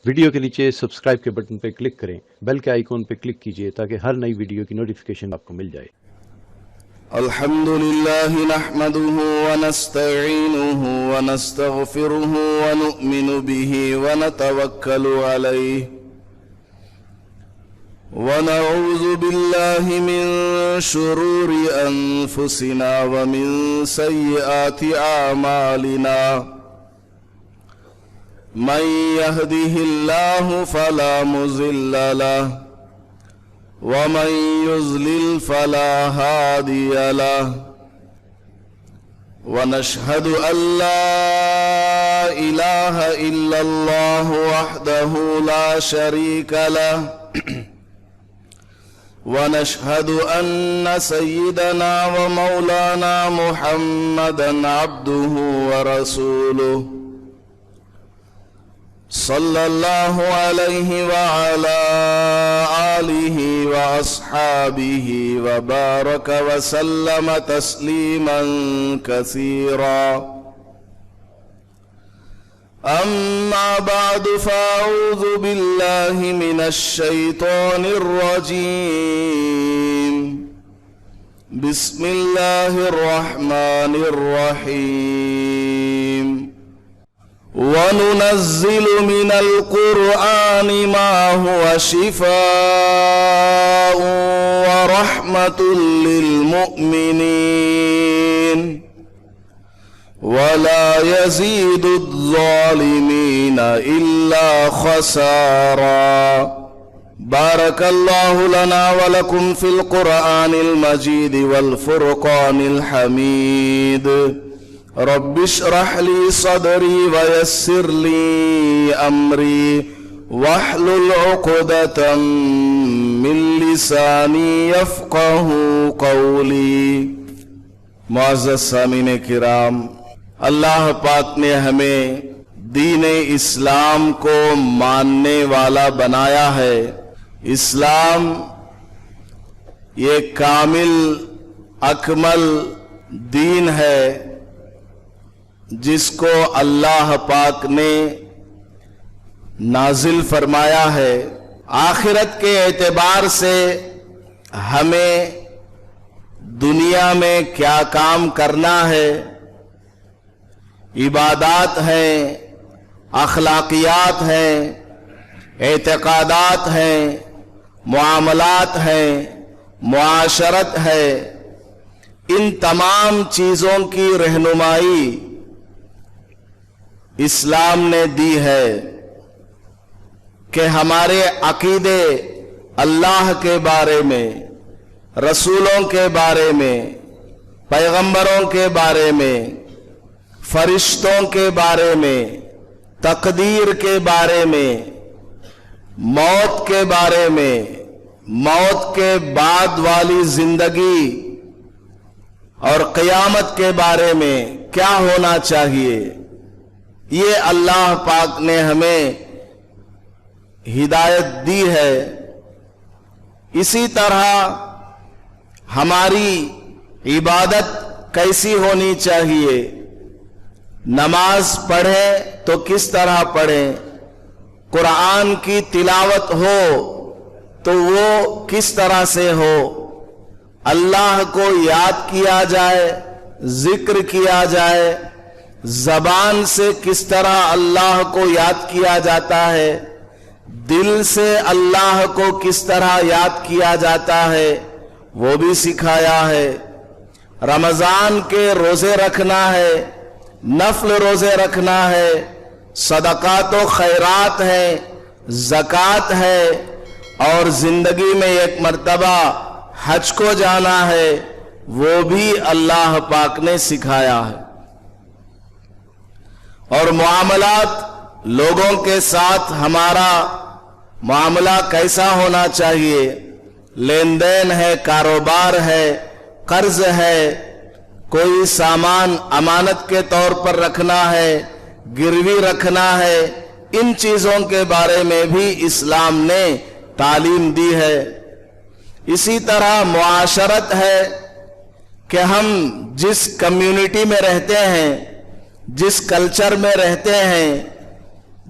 Video کے نیچے subscribe کے بٹن پہ کلک کریں، بیل کے آئیکن پہ کلک کیجئے تاکہ ہر نئی ویڈیو کی نوٹیفیکیشن آپ کو مل جائے۔ الحمد لله نحمده ونستعينه ونستغفره ونؤمن به ونتوكل عليه ونعوذ بالله من شرور أنفسنا ومن سيئات أعمالنا من يهده الله فلا مضل له ومن يضلل فلا هادي له ونشهد أن لا إله إلا الله وحده لا شريك له ونشهد أن سيدنا ومولانا محمدا عبده ورسوله صلى الله عليه وعلى آله وأصحابه وبارك وسلم تسليما كثيرا أما بعد فأعوذ بالله من الشيطان الرجيم بسم الله الرحمن الرحيم وننزل من القرآن ما هو شفاء ورحمة للمؤمنين ولا يزيد الظالمين إلا خسارا بارك الله لنا ولكم في القرآن المجيد والفرقان الحميد رب اشرح لي صدري ويسر لي أمري واحلل عقدة من لساني يفقه قولي۔ معزز سامعین کرام، اللہ پاک نے ہمیں دین اسلام کو ماننے والا بنایا ہے۔ اسلام یہ کامل اکمل دین ہے جس کو اللہ پاک نے نازل فرمایا ہے۔ آخرت کے اعتبار سے ہمیں دنیا میں کیا کام کرنا ہے، عبادات ہیں، اخلاقیات ہیں، اعتقادات ہیں، معاملات ہیں، معاشرت ہے، ان تمام چیزوں کی رہنمائی اسلام نے دی ہے کہ ہمارے عقیدے اللہ کے بارے میں، رسولوں کے بارے میں، پیغمبروں کے بارے میں، فرشتوں کے بارے میں، تقدیر کے بارے میں، موت کے بارے میں، موت کے بعد والی زندگی اور قیامت کے بارے میں کیا ہونا چاہیے، یہ اللہ پاک نے ہمیں ہدایت دی ہے۔ اسی طرح ہماری عبادت کیسی ہونی چاہیے، نماز پڑھیں تو کس طرح پڑھیں، قرآن کی تلاوت ہو تو وہ کس طرح سے ہو، اللہ کو یاد کیا جائے، ذکر کیا جائے، زبان سے کس طرح اللہ کو یاد کیا جاتا ہے، دل سے اللہ کو کس طرح یاد کیا جاتا ہے، وہ بھی سکھایا ہے۔ رمضان کے روزے رکھنا ہے، نفل روزے رکھنا ہے، صدقات و خیرات ہے، زکوٰۃ ہے، اور زندگی میں ایک مرتبہ حج کو جانا ہے، وہ بھی اللہ پاک نے سکھایا ہے۔ اور معاملات، لوگوں کے ساتھ ہمارا معاملہ کیسا ہونا چاہیے، لین دین ہے، کاروبار ہے، قرض ہے، کوئی سامان امانت کے طور پر رکھنا ہے، گروی رکھنا ہے، ان چیزوں کے بارے میں بھی اسلام نے تعلیم دی ہے۔ اسی طرح معاشرت ہے کہ ہم جس کمیونٹی میں رہتے ہیں، جس کلچر میں رہتے ہیں،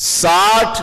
60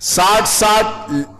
60-60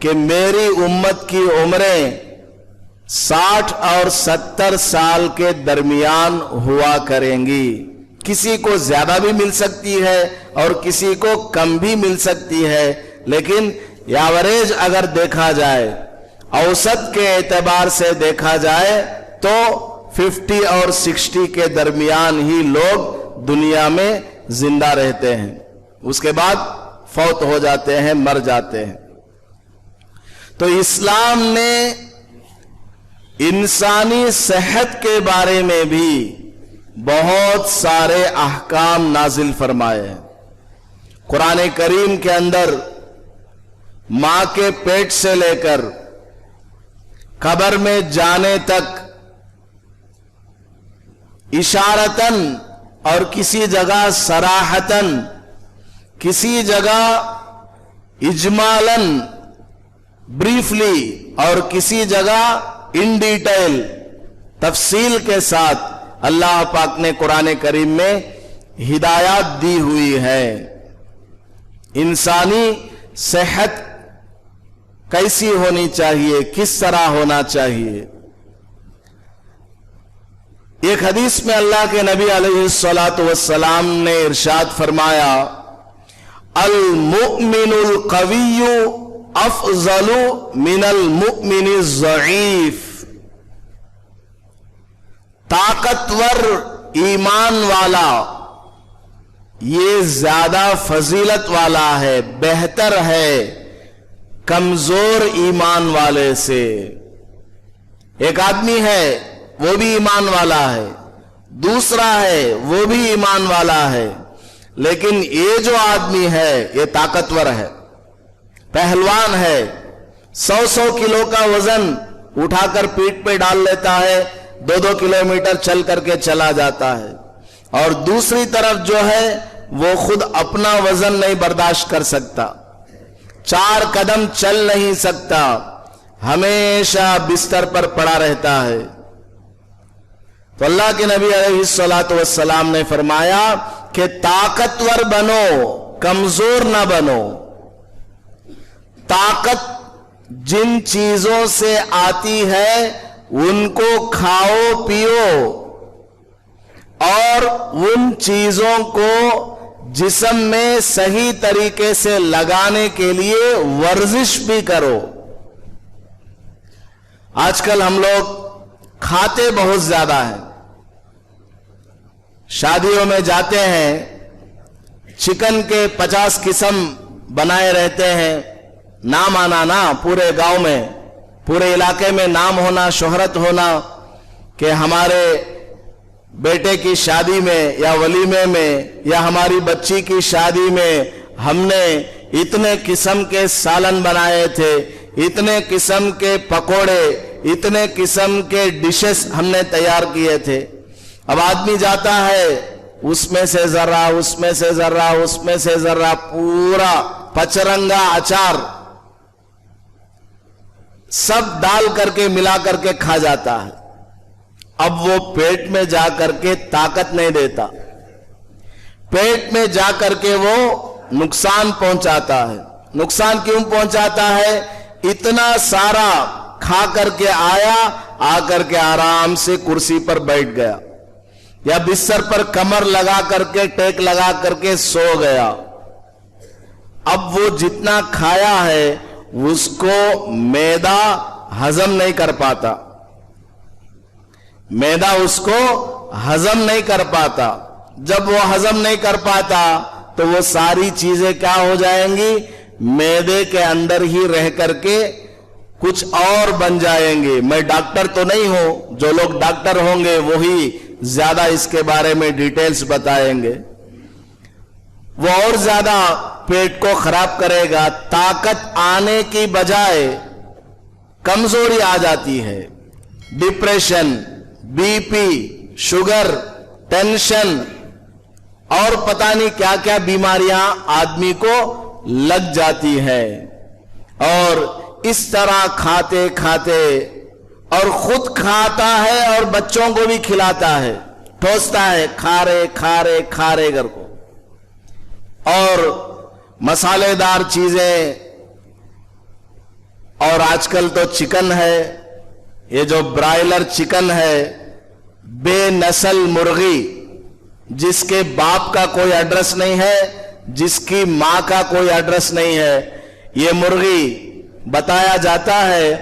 کہ میری امت کی عمریں 60 اور 70 سال کے درمیان ہوا کریں گی. کسی کو زیادہ بھی مل سکتی ہے اور کسی کو کم بھی مل سکتی ہے، لیکن ایوریج اگر دیکھا جائے، اوسط کے اعتبار سے دیکھا جائے تو 50 اور 60 کے درمیان ہی لوگ دنیا میں زندہ رہتے ہیں، اس کے بعد فوت ہو جاتے ہیں، مر جاتے ہیں. تو اسلام نے انسانی صحت کے بارے میں بھی بہت سارے احکام نازل فرمائے ہیں. قرآن کریم کے اندر ماں کے پیٹ سے لے کر قبر میں جانے تک اشارتاً اور کسی جگہ صراحتاً، کسی جگہ اجمالاً بریفلی اور کسی جگہ ان ڈیٹیل تفصیل کے ساتھ اللہ پاک نے قرآن کریم میں ہدایات دی ہوئی ہے. انسانی صحت کیسی ہونی چاہیے، کس طرح ہونا چاہیے. ایک حدیث میں اللہ کے نبی علیہ الصلاۃ والسلام نے ارشاد فرمایا، المؤمن القوی افضل من المؤمن الضعیف. طاقتور ایمان والا یہ زیادہ فضیلت والا ہے، بہتر ہے کمزور ایمان والے سے. ایک آدمی ہے وہ بھی ایمان والا ہے، دوسرا ہے وہ بھی ایمان والا ہے، لیکن یہ جو آدمی ہے یہ طاقتور ہے، پہلوان ہے، 100 کلو کا وزن اٹھا کر پیٹھ پہ ڈال لیتا ہے، 2 کلومیٹر چل کر کے چلا جاتا ہے. اور دوسری طرف جو ہے وہ خود اپنا وزن نہیں برداشت کر سکتا، 4 قدم چل نہیں سکتا، ہمیشہ بستر پر پڑا رہتا ہے. تو اللہ کے نبی علیہ الصلاۃ والسلام نے فرمایا کہ طاقتور بنو، کمزور نہ بنو. طاقت جن چیزوں سے آتی ہے ان کو کھاؤ پیو، اور ان چیزوں کو جسم میں صحیح طریقے سے لگانے کے لیے ورزش بھی کرو. آج کل ہم لوگ کھاتے بہت زیادہ ہیں. شادیوں میں جاتے ہیں، چکن کے 50 قسم بنائے رہتے ہیں. نام آنا نا پورے گاؤں میں، پورے علاقے میں نام ہونا، شہرت ہونا کہ ہمارے بیٹے کی شادی میں یا ولیمے میں یا ہماری بچی کی شادی میں ہم نے اتنے قسم کے سالن بنائے تھے، اتنے قسم کے پکوڑے، اتنے قسم کے ڈشز ہم نے تیار کیے تھے. اب آدمی جاتا ہے، اس میں سے ذرا، اس میں سے ذرا، اس میں سے ذرا، پورا پچرنگا اچار سب ڈال کر کے ملا کر کے کھا جاتا ہے. اب وہ پیٹ میں جا کر کے طاقت نہیں دیتا، پیٹ میں جا کر کے وہ نقصان پہنچاتا ہے. نقصان کیوں پہنچاتا ہے؟ اتنا سارا کھا کر کے آیا، آ کر کے آرام سے کرسی پر بیٹھ گیا یا بستر پر کمر لگا کر کے ٹیک لگا کر کے سو گیا. اب وہ جتنا کھایا ہے اس کو معدہ ہضم نہیں کر پاتا، معدہ اس کو ہضم نہیں کر پاتا. جب وہ ہضم نہیں کر پاتا تو وہ ساری چیزیں کیا ہو جائیں گی؟ معدے کے اندر ہی رہ کر کے کچھ اور بن جائیں گے. میں ڈاکٹر تو نہیں ہوں، جو لوگ ڈاکٹر ہوں گے وہی زیادہ اس کے بارے میں ڈیٹیلز بتائیں گے. وہ اور زیادہ پیٹ کو خراب کرے گا. طاقت آنے کی بجائے کمزوری آ جاتی ہے. Depression, B P, sugar, tension اور پتہ نہیں کیا کیا بیماریاں آدمی کو لگ جاتی ہے. اور اس طرح کھاتے کھاتے، اور خود کھاتا ہے اور بچوں کو بھی کھلاتا ہے، ٹھوستا ہے کھا رہے گھر کو، اور مسالے دار چیزیں، اور آج کل تو چکن ہے، یہ جو برائلر چکن ہے، بے نسل مرغی، جس کے باپ کا کوئی ایڈریس نہیں ہے، جس کی ماں کا کوئی ایڈریس نہیں ہے، یہ مرغی بتایا جاتا ہے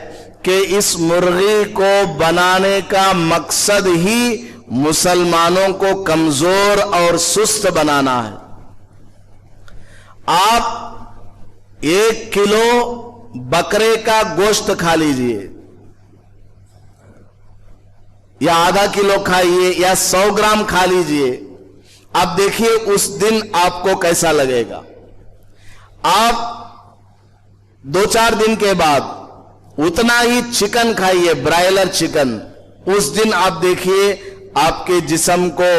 کہ اس مرغی کو بنانے کا مقصد ہی مسلمانوں کو کمزور اور سست بنانا ہے۔ آپ 1 کلو بکرے کا گوشت کھا لیجئے، یا آدھا کلو کھائیے، یا 100 گرام کھا لیجئے، اب دیکھیے اس دن آپ کو کیسا لگے گا۔ آپ 2-4 دن کے بعد اتنا ہی چکن کھائیے، برائلر چکن، اس دن آپ دیکھیے آپ کے جسم کو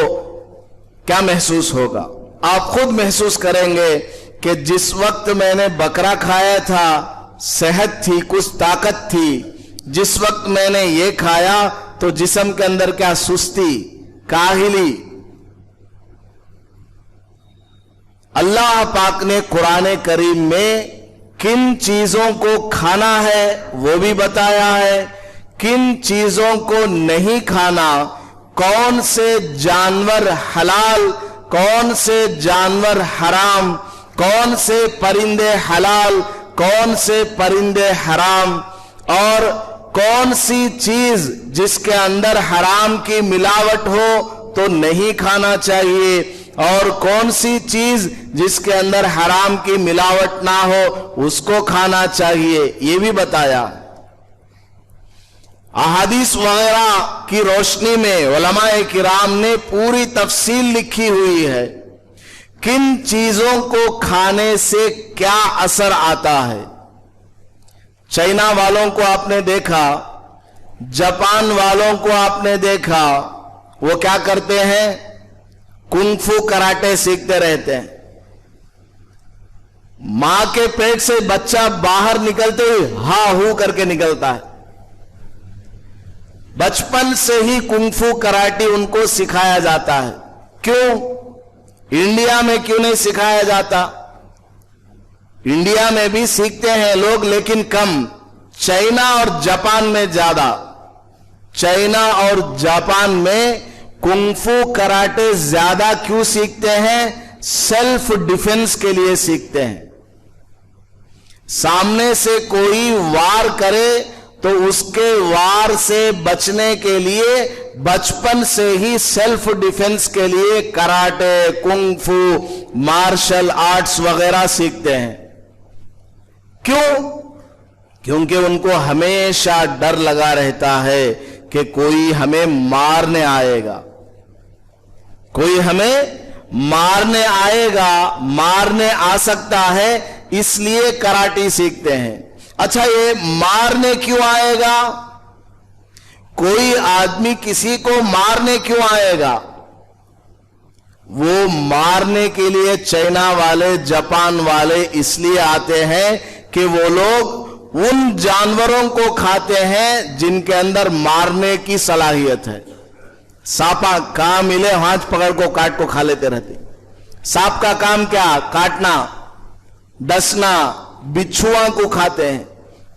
کیا محسوس ہوگا۔ آپ خود محسوس کریں گے کہ جس وقت میں نے بکرا کھایا تھا صحت تھی، کچھ طاقت تھی، جس وقت میں نے یہ کھایا تو جسم کے اندر کیا سستی، کاہلی۔ اللہ پاک نے قرآن کریم میں کن چیزوں کو کھانا ہے وہ بھی بتایا ہے، کن چیزوں کو نہیں کھانا، کون سے جانور حلال، کون سے جانور حرام، کون سے پرندے حلال، کون سے پرندے حرام، اور کون سی چیز جس کے اندر حرام کی ملاوٹ ہو تو نہیں کھانا چاہیے، اور کون سی چیز جس کے اندر حرام کی ملاوٹ نہ ہو اس کو کھانا چاہیے، یہ بھی بتایا۔ احادیث وغیرہ کی روشنی میں علماء کرام نے پوری تفصیل لکھی ہوئی ہے، کن چیزوں کو کھانے سے کیا اثر آتا ہے۔ چائنا والوں کو آپ نے دیکھا، جاپان والوں کو آپ نے دیکھا، وہ کیا کرتے ہیں؟ کنگ فو کراٹے سیکھتے رہتے ہیں۔ ماں کے پیٹ سے بچہ باہر نکلتے ہی ہا ہو کر کے نکلتا ہے۔ بچپن سے ہی کنگ فو کراٹے ان کو سکھایا جاتا ہے۔ کیوں؟ انڈیا میں کیوں نہیں سکھایا جاتا؟ انڈیا میں بھی سیکھتے ہیں لوگ لیکن کم، چائنا اور جاپان میں زیادہ۔ چائنا اور جاپان میں کنگ فو کراٹے زیادہ کیوں سیکھتے ہیں؟ سیلف ڈیفنس کے لیے سیکھتے ہیں۔ سامنے سے کوئی وار کرے تو اس کے وار سے بچنے کے لیے بچپن سے ہی سیلف ڈیفنس کے لیے کراٹے، کنگ فو، مارشل آرٹس وغیرہ سیکھتے ہیں۔ کیوں؟ کیونکہ ان کو ہمیشہ ڈر لگا رہتا ہے کہ کوئی ہمیں مارنے آئے گا، کوئی ہمیں مارنے آئے گا، مارنے آ سکتا ہے، اس لیے کراٹے سیکھتے ہیں۔ اچھا، یہ مارنے کیوں آئے گا؟ کوئی آدمی کسی کو مارنے کیوں آئے گا؟ وہ مارنے کے لیے چائنا والے، جاپان والے اس لیے آتے ہیں کہ وہ لوگ ان جانوروں کو کھاتے ہیں جن کے اندر مارنے کی صلاحیت ہے۔ سانپا کہاں ملے ہاتھ پکڑ کو کاٹ کو کھا لیتے رہتے۔ سانپ کا کام کیا؟ کاٹنا، ڈسنا، بچھواں کو کھاتے ہیں۔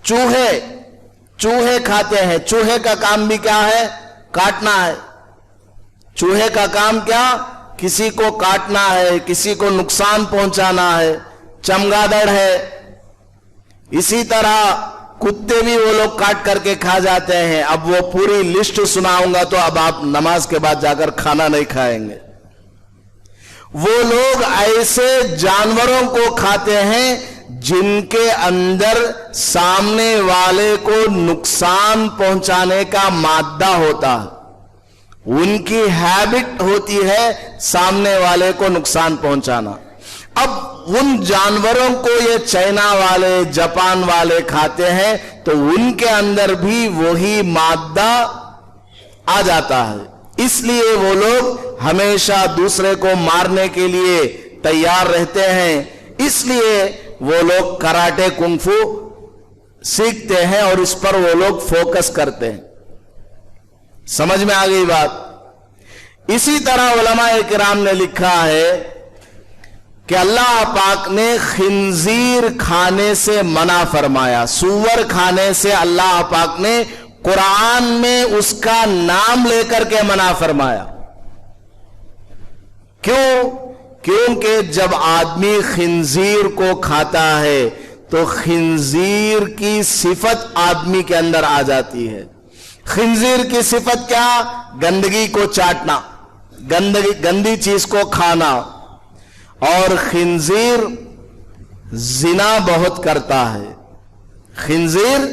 چوہے کھاتے ہیں۔ چوہے کا کام بھی کیا ہے؟ کاٹنا ہے۔ چوہے کا کام کیا؟ کسی کو کاٹنا ہے، کسی کو نقصان پہنچانا ہے۔ چمگادڑ ہے، اسی طرح کتے بھی وہ لوگ کاٹ کر کے کھا جاتے ہیں۔ اب وہ پوری لسٹ سناؤں گا تو اب آپ نماز کے بعد جا کر کھانا نہیں کھائیں گے۔ وہ لوگ ایسے جانوروں کو کھاتے ہیں جن کے اندر سامنے والے کو نقصان پہنچانے کا مادہ ہوتا ہے، ان کی ہیبٹ ہوتی ہے سامنے والے کو نقصان پہنچانا۔ اب ان جانوروں کو یہ چائنا والے، جاپان والے کھاتے ہیں تو ان کے اندر بھی وہی مادہ آ جاتا ہے، اس لیے وہ لوگ ہمیشہ دوسرے کو مارنے کے لیے تیار رہتے ہیں۔ اس لیے وہ لوگ کراٹے، کنگ فو سیکھتے ہیں اور اس پر وہ لوگ فوکس کرتے ہیں۔ سمجھ میں آ گئی بات؟ اسی طرح علماء کرام نے لکھا ہے کہ اللہ پاک نے خنزیر کھانے سے منع فرمایا، سور کھانے سے اللہ پاک نے قرآن میں اس کا نام لے کر کے منع فرمایا۔ کیوں؟ کیونکہ جب آدمی خنزیر کو کھاتا ہے تو خنزیر کی صفت آدمی کے اندر آ جاتی ہے۔ خنزیر کی صفت کیا؟ گندگی کو چاٹنا، گندی چیز کو کھانا، اور خنزیر زنا بہت کرتا ہے۔ خنزیر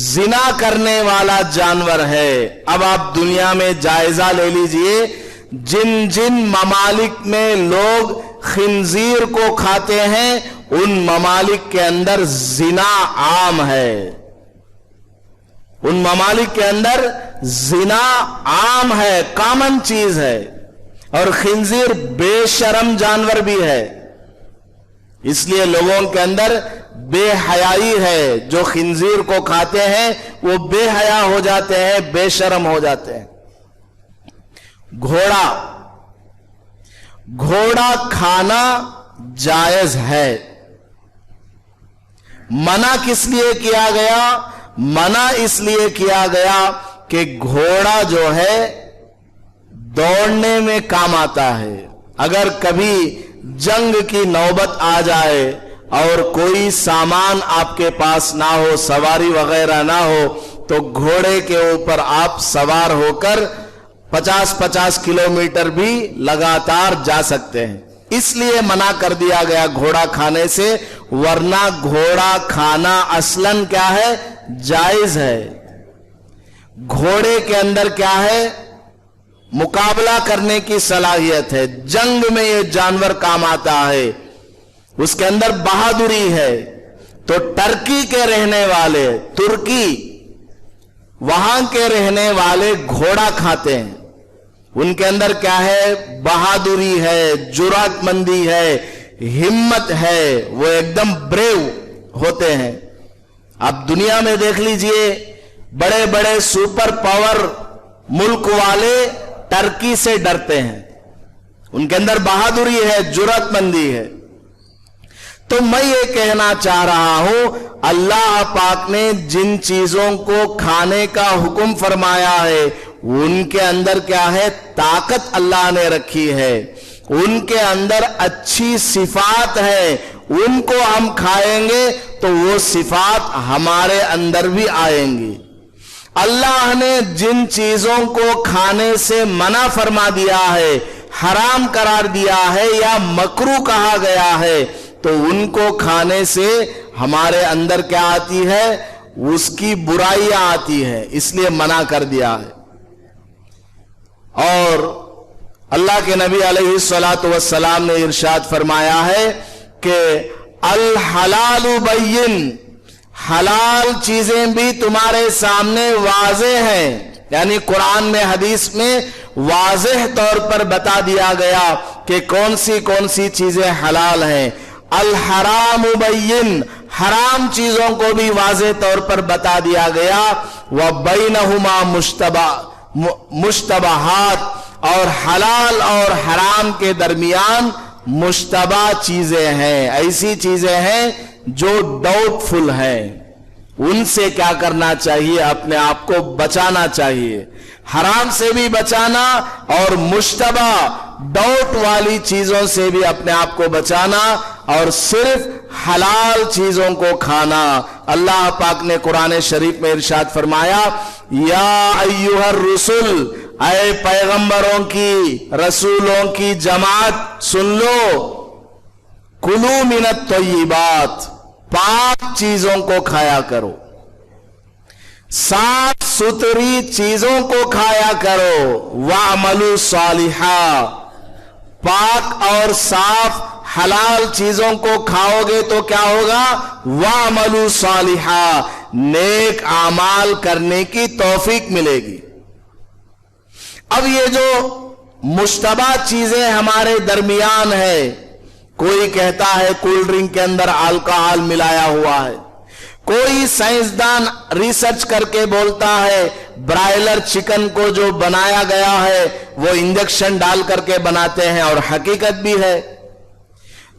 زنا کرنے والا جانور ہے۔ اب آپ دنیا میں جائزہ لے لیجئے، جن جن ممالک میں لوگ خنزیر کو کھاتے ہیں ان ممالک کے اندر زنا عام ہے، ان ممالک کے اندر زنا عام ہے، کامن چیز ہے، اور خنزیر بے شرم جانور بھی ہے، اس لیے لوگوں کے اندر بے حیائی ہے۔ جو خنزیر کو کھاتے ہیں وہ بے حیا ہو جاتے ہیں، بے شرم ہو جاتے ہیں۔ گھوڑا کھانا جائز ہے۔ منع کس لیے کیا گیا؟ منع اس لیے کیا گیا کہ گھوڑا جو ہے دوڑنے میں کام آتا ہے۔ اگر کبھی جنگ کی نوبت آ جائے اور کوئی سامان آپ کے پاس نہ ہو، سواری وغیرہ نہ ہو، تو گھوڑے کے اوپر آپ سوار ہو کر 50-50 کلومیٹر بھی لگاتار جا سکتے ہیں۔ اس لیے منع کر دیا گیا گھوڑا کھانے سے، ورنہ گھوڑا کھانا اصلاً کیا ہے؟ جائز ہے۔ گھوڑے کے اندر کیا ہے؟ مقابلہ کرنے کی صلاحیت ہے، جنگ میں یہ جانور کام آتا ہے، اس کے اندر بہادری ہے۔ تو ٹرکی کے رہنے والے، ترکی، وہاں کے رہنے والے گھوڑا کھاتے ہیں، ان کے اندر کیا ہے؟ بہادری ہے، جرات مندی ہے، ہمت ہے، وہ ایک دم بریو ہوتے ہیں۔ اب دنیا میں دیکھ لیجئے، بڑے بڑے سپر پاور ملک والے ٹرکی سے ڈرتے ہیں، ان کے اندر بہادری ہے، جرات مندی ہے۔ تو میں یہ کہنا چاہ رہا ہوں، اللہ پاک نے جن چیزوں کو کھانے کا حکم فرمایا ہے ان کے اندر کیا ہے؟ طاقت اللہ نے رکھی ہے، ان کے اندر اچھی صفات ہے، ان کو ہم کھائیں گے تو وہ صفات ہمارے اندر بھی آئیں گی۔ اللہ نے جن چیزوں کو کھانے سے منع فرما دیا ہے، حرام قرار دیا ہے یا مکروہ کہا گیا ہے، تو ان کو کھانے سے ہمارے اندر کیا آتی ہے؟ اس کی برائیاں آتی ہے، اس لیے منع کر دیا ہے۔ اور اللہ کے نبی علیہ الصلوۃ والسلام نے ارشاد فرمایا ہے کہ الحلال بین، حلال چیزیں بھی تمہارے سامنے واضح ہیں، یعنی قرآن میں، حدیث میں واضح طور پر بتا دیا گیا کہ کون سی چیزیں حلال ہیں۔ الحرام بین، حرام چیزوں کو بھی واضح طور پر بتا دیا گیا۔ وبینہما مشتبہات، اور حلال اور حرام کے درمیان مشتبہ چیزیں ہیں، ایسی چیزیں ہیں جو ڈاؤٹ فل ہیں، ان سے کیا کرنا چاہیے؟ اپنے آپ کو بچانا چاہیے، حرام سے بھی بچانا اور مشتبہ ڈاؤٹ والی چیزوں سے بھی اپنے آپ کو بچانا، اور صرف حلال چیزوں کو کھانا۔ اللہ پاک نے قرآن شریف میں ارشاد فرمایا، یا ایھا الرسل، اے پیغمبروں کی، رسولوں کی جماعت، سن لو، کلو من الطیبات، پاک چیزوں کو کھایا کرو، صاف ستھری چیزوں کو کھایا کرو، وَاعْمَلُوا صَالِحًا، پاک اور صاف حلال چیزوں کو کھاؤ گے تو کیا ہوگا؟ وَاعْمَلُوا صَالِحًا، نیک اعمال کرنے کی توفیق ملے گی۔ اب یہ جو مشتبہ چیزیں ہمارے درمیان ہے، کوئی کہتا ہے کول ڈرنک کے اندر الکحل ملایا ہوا ہے، کوئی سائنسدان ریسرچ کر کے بولتا ہے برائلر چکن کو جو بنایا گیا ہے وہ انجیکشن ڈال کر کے بناتے ہیں، اور حقیقت بھی ہے۔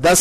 10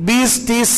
20-30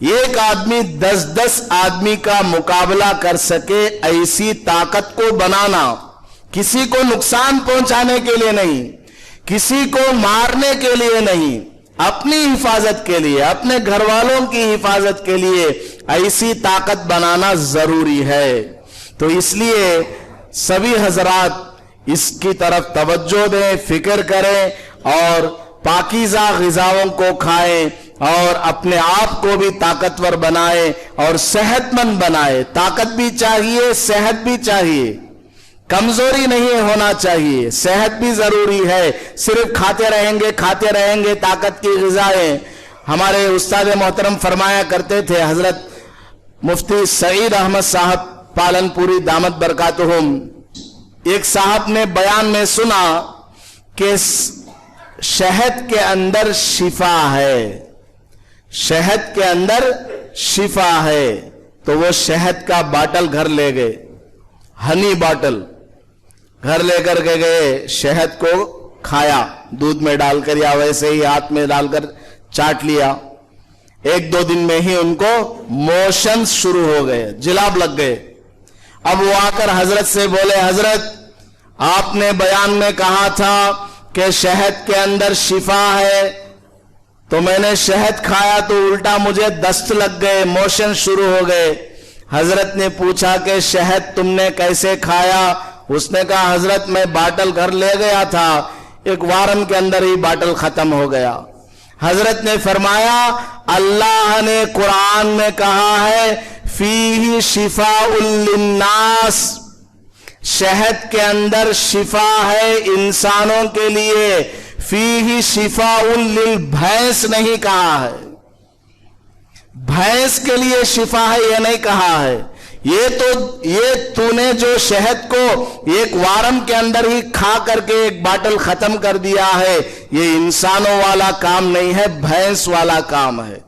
ایک آدمی 10 آدمی کا مقابلہ کر سکے ایسی طاقت کو بنانا، کسی کو نقصان پہنچانے کے لیے نہیں، کسی کو مارنے کے لیے نہیں، اپنی حفاظت کے لیے، اپنے گھر والوں کی حفاظت کے لیے ایسی طاقت بنانا ضروری ہے۔ تو اس لیے سبھی حضرات اس کی طرف توجہ دیں، فکر کریں اور پاکیزہ غذاؤں کو کھائیں اور اپنے آپ کو بھی طاقتور بنائیں اور صحت مند بنائیں۔ طاقت بھی چاہیے، صحت بھی چاہیے، کمزوری نہیں ہونا چاہیے، صحت بھی ضروری ہے۔ صرف کھاتے رہیں گے طاقت کی غذائیں۔ ہمارے استاد محترم فرمایا کرتے تھے، حضرت مفتی سعید احمد صاحب پالن پوری دامت برکاتہم، ایک صاحب نے بیان میں سنا کہ شہد کے اندر شفا ہے، شہد کے اندر شفا ہے، تو وہ شہد کا باٹل گھر لے گئے، ہنی باٹل گھر لے کر کے گئے، شہد کو کھایا دودھ میں ڈال کر یا ویسے ہی ہاتھ میں ڈال کر چاٹ لیا۔ 1-2 دن میں ہی ان کو موشن شروع ہو گئے، جلاب لگ گئے۔ اب وہ آ کر حضرت سے بولے، حضرت آپ نے بیان میں کہا تھا کہ شہد کے اندر شفا ہے، تو میں نے شہد کھایا تو الٹا مجھے دست لگ گئے، موشن شروع ہو گئے۔ حضرت نے پوچھا کہ شہد تم نے کیسے کھایا؟ اس نے کہا حضرت میں باٹل گھر لے گیا تھا، 1 وارم کے اندر ہی باٹل ختم ہو گیا۔ حضرت نے فرمایا اللہ نے قرآن میں کہا ہے فیہ شفاء للناس، شہد کے اندر شفا ہے انسانوں کے لیے، فیہ شفاء للبھینس نہیں کہا ہے، بھینس کے لیے شفا ہے یہ نہیں کہا ہے۔ یہ تو نے جو شہد کو 1 وارم کے اندر ہی کھا کر کے 1 باٹل ختم کر دیا ہے، یہ انسانوں والا کام نہیں ہے، بھینس والا کام ہے۔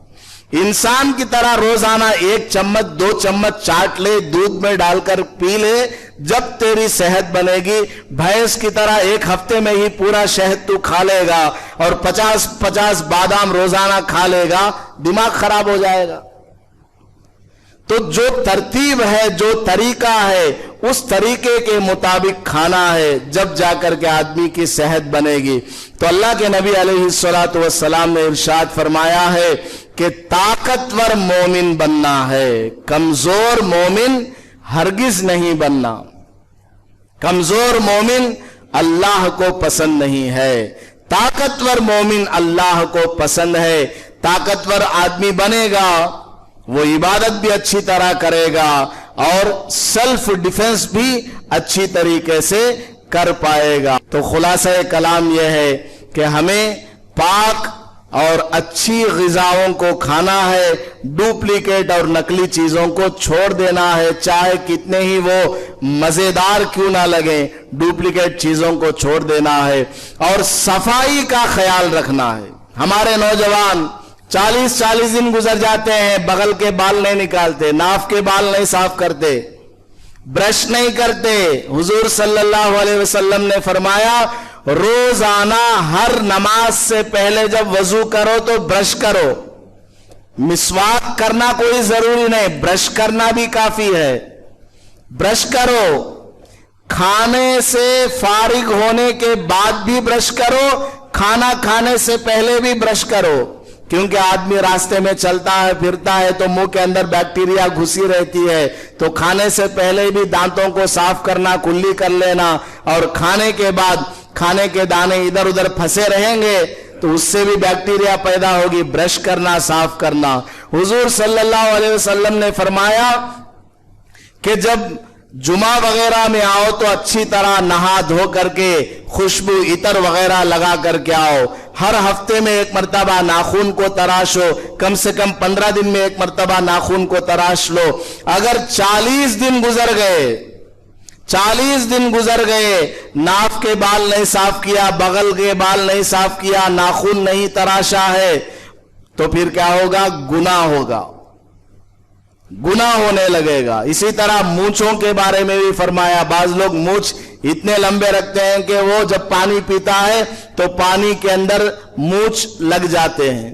انسان کی طرح روزانہ 1 چمچ 2 چمچ چاٹ لے، دودھ میں ڈال کر پی لے، جب تیری صحت بنے گی۔ بھینس کی طرح 1 ہفتے میں ہی پورا شہد تو کھا لے گا اور 50 بادام روزانہ کھا لے گا، دماغ خراب ہو جائے گا۔ تو جو ترتیب ہے، جو طریقہ ہے، اس طریقے کے مطابق کھانا ہے، جب جا کر کے آدمی کی صحت بنے گی۔ تو اللہ کے نبی علیہ الصلوۃ والسلام نے ارشاد فرمایا ہے کہ طاقتور مومن بننا ہے، کمزور مومن ہرگز نہیں بننا۔ کمزور مومن اللہ کو پسند نہیں ہے، طاقتور مومن اللہ کو پسند ہے۔ طاقتور آدمی بنے گا، وہ عبادت بھی اچھی طرح کرے گا اور سیلف ڈیفنس بھی اچھی طریقے سے کر پائے گا۔ تو خلاصہ کلام یہ ہے کہ ہمیں پاک اور اچھی غذاؤں کو کھانا ہے، ڈپلیکیٹ اور نقلی چیزوں کو چھوڑ دینا ہے، چاہے کتنے ہی وہ مزیدار کیوں نہ لگیں، ڈپلیکیٹ چیزوں کو چھوڑ دینا ہے اور صفائی کا خیال رکھنا ہے۔ ہمارے نوجوان 40 دن گزر جاتے ہیں، بغل کے بال نہیں نکالتے، ناف کے بال نہیں صاف کرتے، برش نہیں کرتے۔ حضور صلی اللہ علیہ وسلم نے فرمایا روزانہ ہر نماز سے پہلے جب وضو کرو تو برش کرو۔ مسواک کرنا کوئی ضروری نہیں، برش کرنا بھی کافی ہے، برش کرو۔ کھانے سے فارغ ہونے کے بعد بھی برش کرو، کھانا کھانے سے پہلے بھی برش کرو، کیونکہ آدمی راستے میں چلتا ہے پھرتا ہے تو منہ کے اندر بیکٹیریا گھسی رہتی ہے، تو کھانے سے پہلے بھی دانتوں کو صاف کرنا، کلی کر لینا، اور کھانے کے بعد کھانے کے دانے ادھر ادھر پھنسے رہیں گے تو اس سے بھی بیکٹیریا پیدا ہوگی، برش کرنا، صاف کرنا۔ حضور صلی اللہ علیہ وسلم نے فرمایا کہ جب جمعہ وغیرہ میں آؤ تو اچھی طرح نہا دھو کر کے خوشبو عطر وغیرہ لگا کر کے آؤ، ہر ہفتے میں 1 مرتبہ ناخن کو تراشو، کم سے کم 15 دن میں 1 مرتبہ ناخن کو تراش لو۔ اگر 40 دن گزر گئے، 40 دن گزر گئے، ناف کے بال نہیں صاف کیا، بغل کے بال نہیں صاف کیا، ناخن نہیں تراشا ہے، تو پھر کیا ہوگا؟ گناہ ہوگا، گناہ ہونے لگے گا۔ اسی طرح مونچھوں کے بارے میں بھی فرمایا، بعض لوگ مونچھ اتنے لمبے رکھتے ہیں کہ وہ جب پانی پیتا ہے تو پانی کے اندر مونچھ لگ جاتے ہیں۔